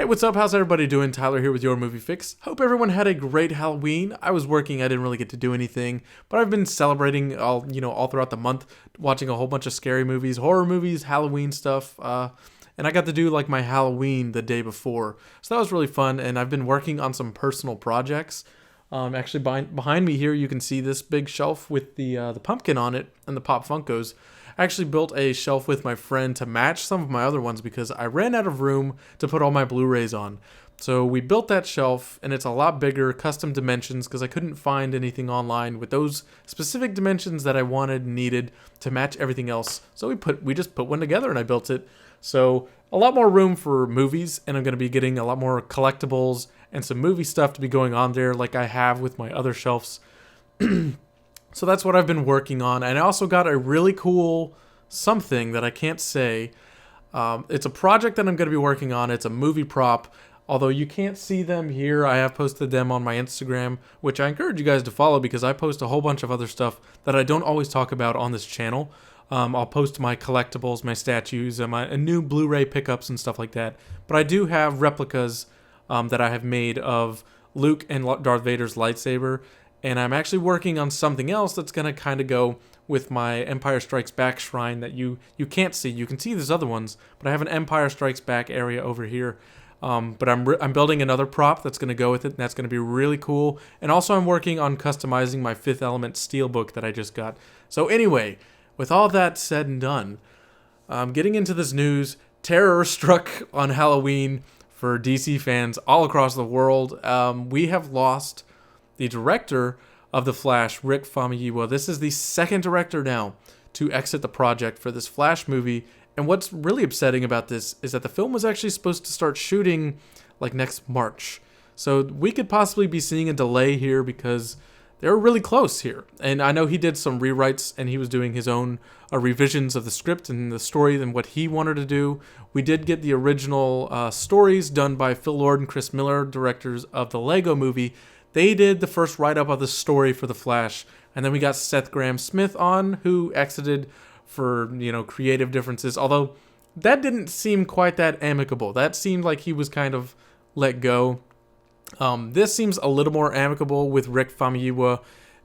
Hey, what's up? How's everybody doing? Tyler here with your movie fix. Hope everyone had a great Halloween. I was working, I didn't really get to do anything, but I've been celebrating all throughout the month, watching a whole bunch of scary movies, horror movies, Halloween stuff, and I got to do like my Halloween the day before. So that was really fun, and I've been working on some personal projects. Actually, behind me here, you can see this big shelf with the pumpkin on it and the Pop Funkos. I actually built a shelf with my friend to match some of my other ones because I ran out of room to put all my Blu-rays on. So we built that shelf, and it's a lot bigger, custom dimensions, because I couldn't find anything online with those specific dimensions that I wanted and needed to match everything else. So we just put one together, and I built it. So a lot more room for movies, and I'm going to be getting a lot more collectibles and some movie stuff to be going on there like I have with my other shelves. So that's what I've been working on. And I also got a really cool something that I can't say. It's a project that I'm going to be working on. It's a movie prop. Although you can't see them here, I have posted them on my Instagram, which I encourage you guys to follow because I post a whole bunch of other stuff that I don't always talk about on this channel. I'll post my collectibles, my statues, and my new Blu-ray pickups and stuff like that. But I do have replicas that I have made of Luke and Darth Vader's lightsaber. And I'm actually working on something else that's going to kind of go with my Empire Strikes Back shrine that you can't see. You can see these other ones, but I have an Empire Strikes Back area over here. But I'm building another prop that's going to go with it, and that's going to be really cool. And also I'm working on customizing my Fifth Element steelbook that I just got. So anyway, with all that said and done, getting into this news, terror struck on Halloween for DC fans all across the world. We have lost the director of The Flash, Rick Famuyiwa. This is the second director now to exit the project for this Flash movie. And what's really upsetting about this is that the film was actually supposed to start shooting like next March. So we could possibly be seeing a delay here because they're really close here. And I know he did some rewrites and he was doing his own revisions of the script and the story than what he wanted to do. We did get the original stories done by Phil Lord and Chris Miller, directors of the Lego Movie. They did the first write-up of the story for The Flash, and then we got Seth Grahame-Smith on, who exited for, creative differences, although that didn't seem quite that amicable. That seemed like he was kind of let go. This seems a little more amicable with Rick Famuyiwa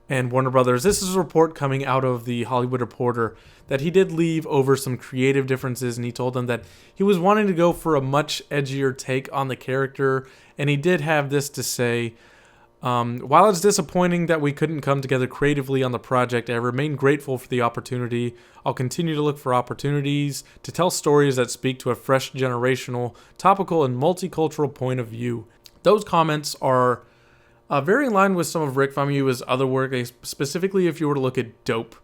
and Warner Brothers. This is a report coming out of the Hollywood Reporter that he did leave over some creative differences, and he told them that he was wanting to go for a much edgier take on the character, and he did have this to say: while it's disappointing that we couldn't come together creatively on the project, I remain grateful for the opportunity. I'll continue to look for opportunities to tell stories that speak to a fresh generational, topical, and multicultural point of view. Those comments are very in line with some of Rick Famuyiwa's other work, specifically if you were to look at Dope.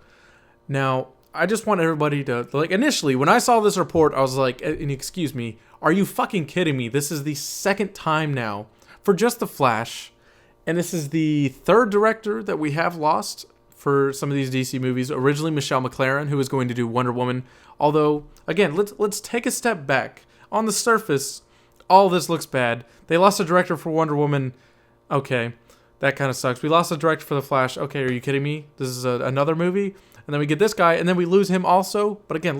Now, I just want everybody to, initially, when I saw this report, I was like, and excuse me, are you fucking kidding me? This is the second time now for just The Flash. And this is the third director that we have lost for some of these DC movies. Originally, Michelle McLaren, who was going to do Wonder Woman. Although, again, let's take a step back. On the surface, all this looks bad. They lost a director for Wonder Woman. Okay, that kind of sucks. We lost a director for The Flash. Okay, are you kidding me? This is another movie? And then we get this guy, and then we lose him also. But again,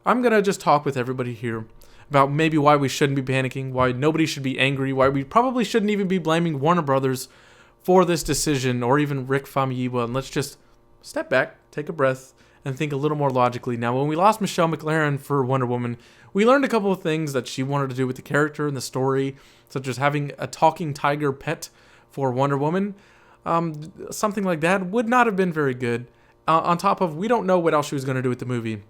I'm going to just talk with everybody here about maybe why we shouldn't be panicking, why nobody should be angry, why we probably shouldn't even be blaming Warner Brothers for this decision, or even Rick Famuyiwa, and let's just step back, take a breath, and think a little more logically. Now, when we lost Michelle McLaren for Wonder Woman, we learned a couple of things that she wanted to do with the character and the story, such as having a talking tiger pet for Wonder Woman. Something like that would not have been very good. On top of, we don't know what else she was going to do with the movie.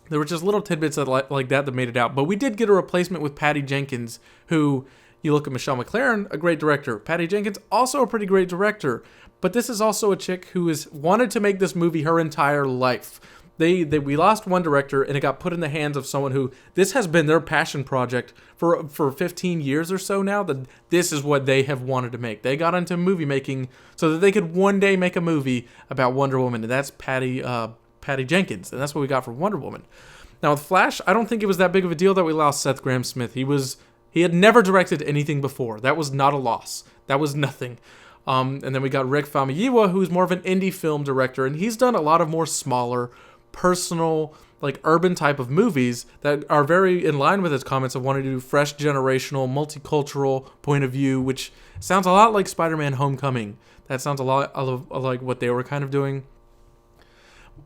There were just little tidbits like that made it out. But we did get a replacement with Patty Jenkins, who, you look at Michelle McLaren, a great director. Patty Jenkins, also a pretty great director. But this is also a chick who has wanted to make this movie her entire life. We lost one director, and it got put in the hands of someone who, this has been their passion project for 15 years or so now, that this is what they have wanted to make. They got into movie making so that they could one day make a movie about Wonder Woman, and that's Patty Jenkins, and that's what we got for Wonder Woman. Now with Flash, I don't think it was that big of a deal that we lost Seth Grahame-Smith. He had never directed anything before. That was not a loss. That was nothing. And then we got Rick Famuyiwa, who's more of an indie film director, and he's done a lot of more smaller, personal, like urban type of movies that are very in line with his comments of wanting to do fresh, generational, multicultural point of view, which sounds a lot like Spider-Man Homecoming. That sounds a lot like what they were kind of doing.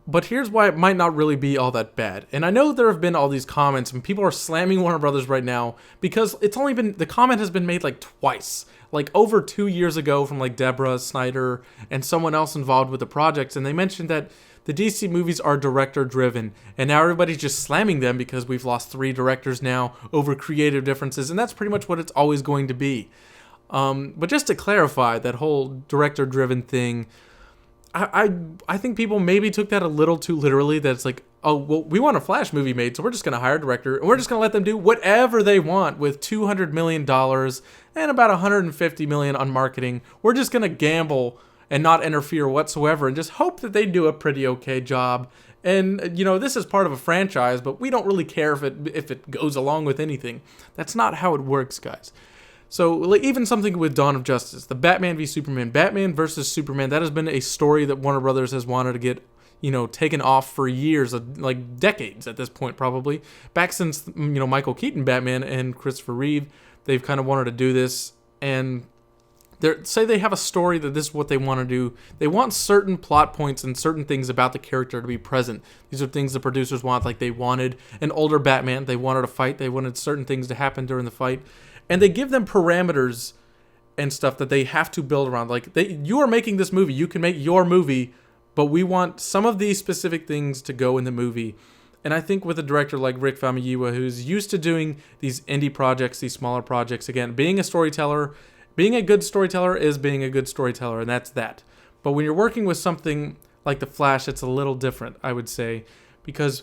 But here's why it might not really be all that bad. And I know there have been all these comments and people are slamming Warner Brothers right now because the comment has been made like twice. Like over 2 years ago from like Deborah Snyder and someone else involved with the project. And they mentioned that the DC movies are director driven. And now everybody's just slamming them because we've lost 3 directors now over creative differences. And that's pretty much what it's always going to be. But just to clarify that whole director driven thing, I think people maybe took that a little too literally, that it's like, oh, well, we want a Flash movie made, so we're just going to hire a director, and we're just going to let them do whatever they want with $200 million and about $150 million on marketing. We're just going to gamble and not interfere whatsoever and just hope that they do a pretty okay job. And, you know, this is part of a franchise, but we don't really care if it goes along with anything. That's not how it works, guys. So, like, even something with Dawn of Justice, the Batman v Superman, Batman versus Superman, that has been a story that Warner Brothers has wanted to get, you know, taken off for years, like decades at this point, probably. Back since, you know, Michael Keaton Batman and Christopher Reeve, they've kind of wanted to do this. And say they have a story that this is what they want to do. They want certain plot points and certain things about the character to be present. These are things the producers want, like they wanted an older Batman. They wanted a fight. They wanted certain things to happen during the fight. And they give them parameters and stuff that they have to build around. Like, you are making this movie. You can make your movie, but we want some of these specific things to go in the movie. And I think with a director like Rick Famuyiwa, who's used to doing these indie projects, these smaller projects, again, being a storyteller, being a good storyteller is being a good storyteller, and that's that. But when you're working with something like The Flash, it's a little different, I would say, because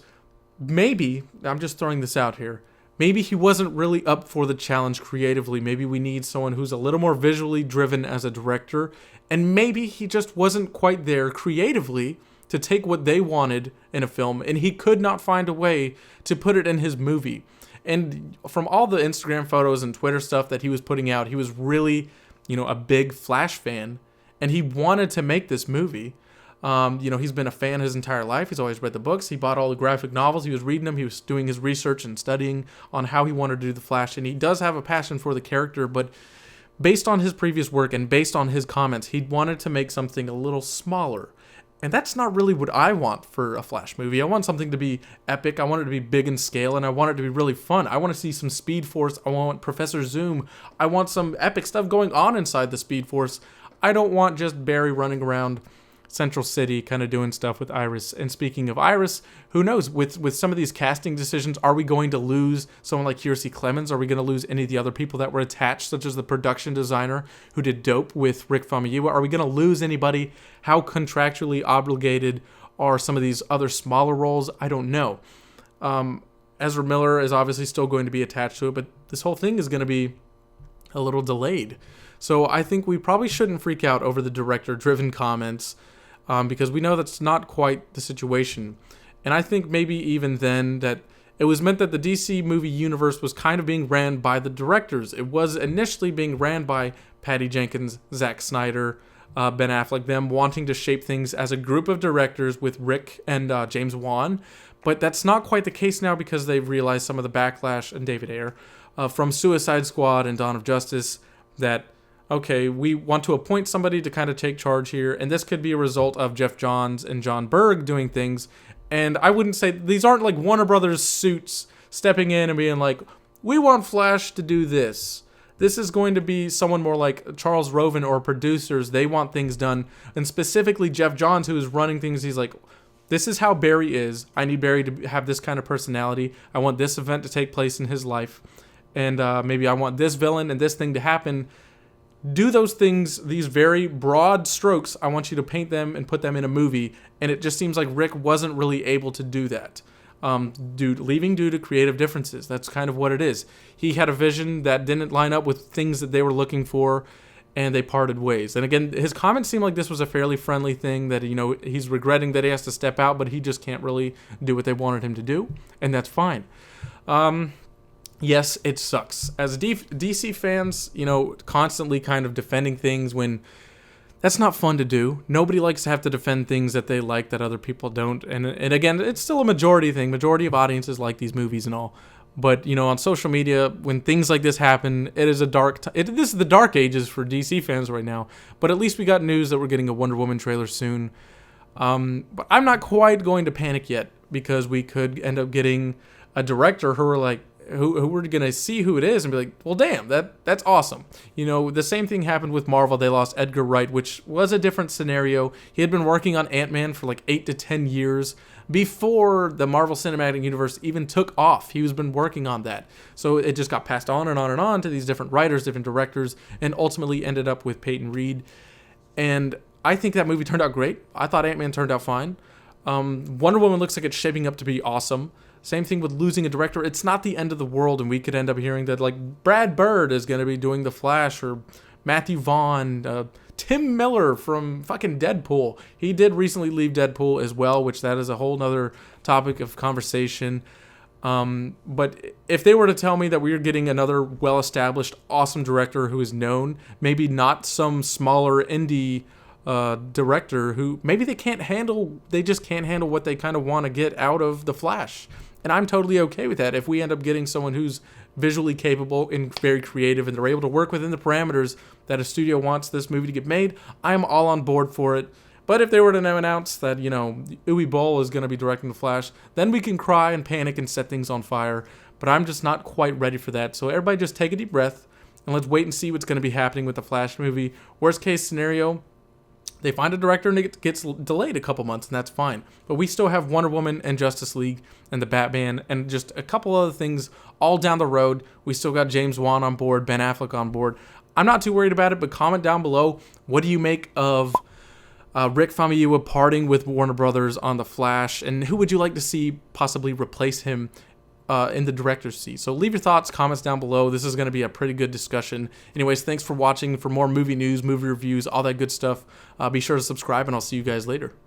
maybe, I'm just throwing this out here, maybe he wasn't really up for the challenge creatively. Maybe we need someone who's a little more visually driven as a director. And maybe he just wasn't quite there creatively to take what they wanted in a film. And he could not find a way to put it in his movie. And from all the Instagram photos and Twitter stuff that he was putting out, he was really, you know, a big Flash fan. And he wanted to make this movie. You know, he's been a fan his entire life. He's always read the books. He bought all the graphic novels. He was reading them. He was doing his research and studying on how he wanted to do the Flash. And he does have a passion for the character, but based on his previous work and based on his comments, he wanted to make something a little smaller. And that's not really what I want for a Flash movie. I want something to be epic. I want it to be big in scale, and I want it to be really fun. I want to see some Speed Force. I want Professor Zoom. I want some epic stuff going on inside the Speed Force. I don't want just Barry running around Central City kind of doing stuff with Iris. And speaking of Iris, who knows, with some of these casting decisions, are we going to lose someone like Kiersey Clemens? Are we going to lose any of the other people that were attached, such as the production designer who did Dope with Rick Famuyiwa? Are we going to lose anybody? How contractually obligated are some of these other smaller roles? I don't know. Ezra Miller is obviously still going to be attached to it, but this whole thing is going to be a little delayed. So I think we probably shouldn't freak out over the director-driven comments, because we know that's not quite the situation. And I think maybe even then that it was meant that the DC movie universe was kind of being ran by the directors. It was initially being ran by Patty Jenkins, Zack Snyder, Ben Affleck, them wanting to shape things as a group of directors with Rick and James Wan. But that's not quite the case now because they've realized some of the backlash, and David Ayer, from Suicide Squad and Dawn of Justice, that okay, we want to appoint somebody to kind of take charge here, and this could be a result of Jeff Johns and John Berg doing things. And I wouldn't say these aren't like Warner Brothers suits stepping in and being like, we want Flash to do this. This is going to be someone more like Charles Roven or producers. They want things done. And specifically Jeff Johns, who is running things, he's like, this is how Barry is. I need Barry to have this kind of personality. I want this event to take place in his life. And maybe I want this villain and this thing to happen. Do those things, these very broad strokes, I want you to paint them and put them in a movie. And it just seems like Rick wasn't really able to do that. Leaving due to creative differences. That's kind of what it is. He had a vision that didn't line up with things that they were looking for, and they parted ways. And again, his comments seem like this was a fairly friendly thing, that, you know, he's regretting that he has to step out, but he just can't really do what they wanted him to do, and that's fine. Yes, it sucks. As DC fans, you know, constantly kind of defending things when That's not fun to do. Nobody likes to have to defend things that they like that other people don't. And again, it's still a majority thing. Majority of audiences like these movies and all. But, on social media, when things like this happen, it is a dark this is the dark ages for DC fans right now. But at least we got news that we're getting a Wonder Woman trailer soon. But I'm not quite going to panic yet, because we could end up getting a director who we're gonna see who it is and be like, well, damn, that's awesome. The same thing happened with Marvel. They lost Edgar Wright, which was a different scenario. He had been working on Ant-Man for like 8 to 10 years before the Marvel Cinematic Universe even took off. He was been working on that, so it just got passed on and on and on to these different writers, different directors, and ultimately ended up with Peyton Reed. And I think that movie turned out great. I thought Ant-Man turned out fine. Wonder Woman looks like it's shaping up to be awesome. Same thing with losing a director. It's not the end of the world, and we could end up hearing that like Brad Bird is going to be doing The Flash, or Matthew Vaughn, Tim Miller from fucking Deadpool. He did recently leave Deadpool as well, which that is a whole nother topic of conversation. But if they were to tell me that we are getting another well-established, awesome director who is known, maybe not some smaller indie director who maybe they just can't handle what they kind of want to get out of The Flash. And I'm totally okay with that. If we end up getting someone who's visually capable and very creative, and they're able to work within the parameters that a studio wants this movie to get made, I'm all on board for it. But if they were to announce that, Uwe Boll is going to be directing The Flash, then we can cry and panic and set things on fire. But I'm just not quite ready for that. So everybody just take a deep breath and let's wait and see what's going to be happening with the Flash movie. Worst case scenario, they find a director and it gets delayed a couple months, and that's fine. But we still have Wonder Woman and Justice League and the Batman and just a couple other things all down the road. We still got James Wan on board, Ben Affleck on board. I'm not too worried about it, but comment down below, what do you make of Rick Famuyiwa parting with Warner Brothers on The Flash, and who would you like to see possibly replace him in the director's seat? So leave your thoughts, comments down below. This is going to be a pretty good discussion. Anyways, thanks for watching. For more movie news, movie reviews, all that good stuff, be sure to subscribe, and I'll see you guys later.